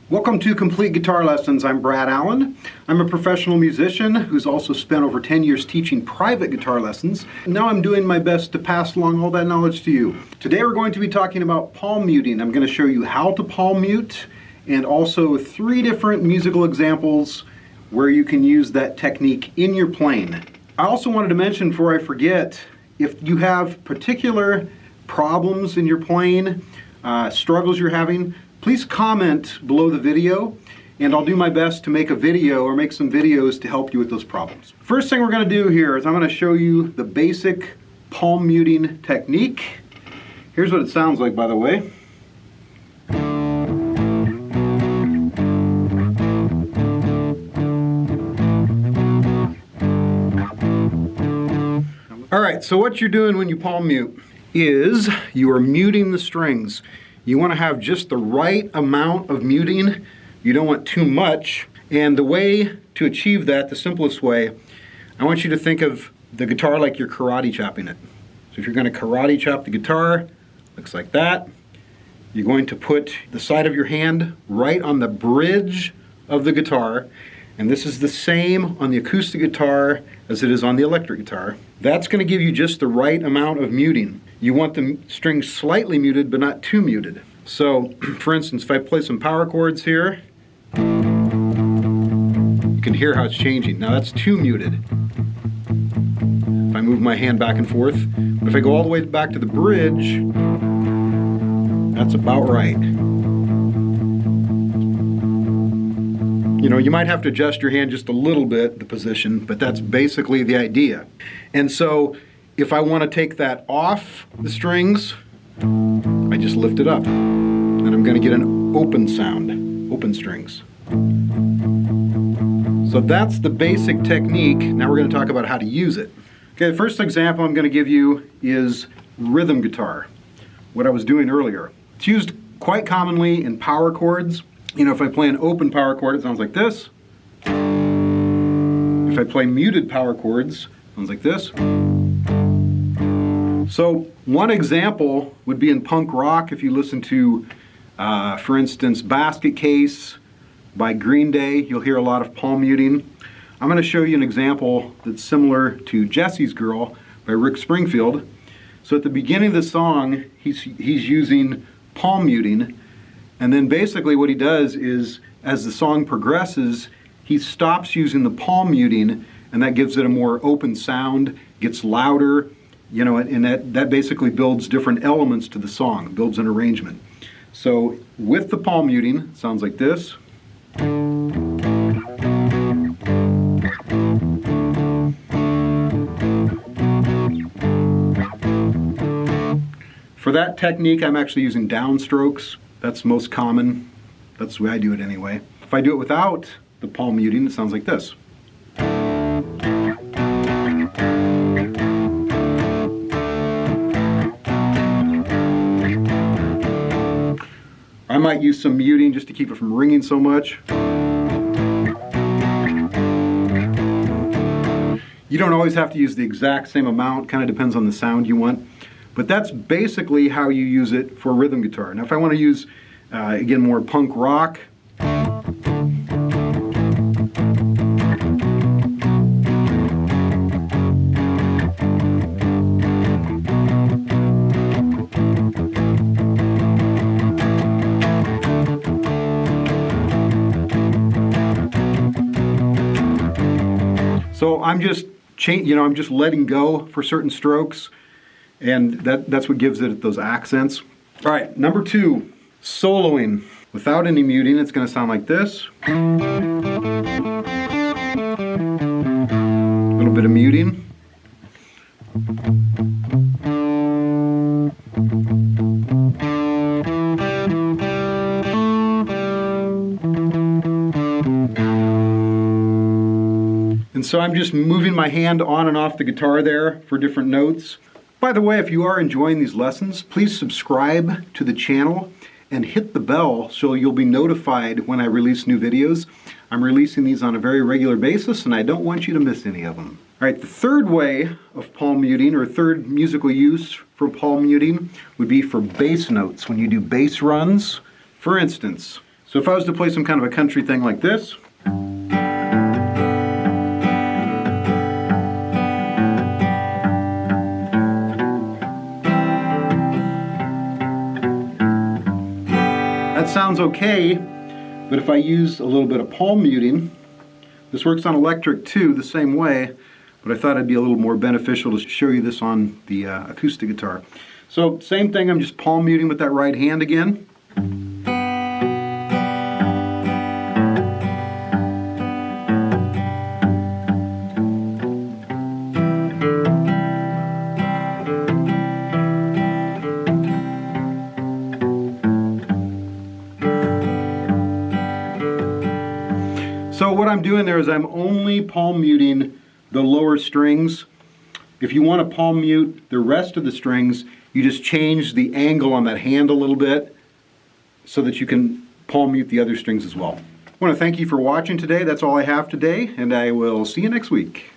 Welcome to Complete Guitar Lessons. I'm Brad Allen. I'm a professional musician who's also spent over 10 years teaching private guitar lessons. Now I'm doing my best to pass along all that knowledge to you. Today we're going to be talking about palm muting. I'm going to show you how to palm mute and also 3 different musical examples where you can use that technique in your playing. I also wanted to mention before I forget, if you have particular problems in your playing, struggles you're having, please comment below the video and I'll do my best to make a video or make some videos to help you with those problems. First thing we're going to do here is I'm going to show you the basic palm muting technique. Here's what it sounds like, by the way. Alright, so what you're doing when you palm mute is you are muting the strings. You want to have just the right amount of muting. You don't want too much. And the way to achieve that, the simplest way, I want you to think of the guitar like you're karate chopping it. So if you're going to karate chop the guitar, looks like that. You're going to put the side of your hand right on the bridge of the guitar. And this is the same on the acoustic guitar as it is on the electric guitar. That's going to give you just the right amount of muting. You want the strings slightly muted, but not too muted. So, for instance, if I play some power chords here, you can hear how it's changing. Now that's too muted. If I move my hand back and forth, but if I go all the way back to the bridge, that's about right. You know, you might have to adjust your hand just a little bit, the position, but that's basically the idea. And so, if I want to take that off the strings, I just lift it up. And I'm going to get an open sound, open strings. So that's the basic technique. Now we're going to talk about how to use it. Okay, the first example I'm going to give you is rhythm guitar, what I was doing earlier. It's used quite commonly in power chords. You know, if I play an open power chord, it sounds like this. If I play muted power chords, it sounds like this. So one example would be in punk rock. If you listen to, for instance, Basket Case by Green Day, you'll hear a lot of palm muting. I'm going to show you an example that's similar to Jesse's Girl by Rick Springfield. So at the beginning of the song, he's using palm muting. And then basically what he does is, as the song progresses, he stops using the palm muting, and that gives it a more open sound, gets louder, you know, and that basically builds different elements to the song, builds an arrangement. So with the palm muting, it sounds like this. For that technique, I'm actually using downstrokes. That's most common. That's the way I do it anyway. If I do it without the palm muting, it sounds like this. I might use some muting just to keep it from ringing so much. You don't always have to use the exact same amount, kind of depends on the sound you want. But that's basically how you use it for rhythm guitar. Now if I want to use, again, more punk rock, so I'm just I'm just letting go for certain strokes, and that's what gives it those accents. All right, number 2, soloing without any muting. It's going to sound like this. A little bit of muting. And so I'm just moving my hand on and off the guitar there for different notes. By the way, if you are enjoying these lessons, please subscribe to the channel and hit the bell so you'll be notified when I release new videos. I'm releasing these on a very regular basis and I don't want you to miss any of them. All right, the third way of palm muting, or third musical use for palm muting, would be for bass notes. When you do bass runs, for instance, So if I was to play some kind of a country thing like this, that sounds okay, but if I use a little bit of palm muting, this works on electric too, the same way, but I thought it'd be a little more beneficial to show you this on the acoustic guitar. So same thing, I'm just palm muting with that right hand again. So what I'm doing there is I'm only palm muting the lower strings. If you want to palm mute the rest of the strings, you just change the angle on that hand a little bit so that you can palm mute the other strings as well. I want to thank you for watching today. That's all I have today, and I will see you next week.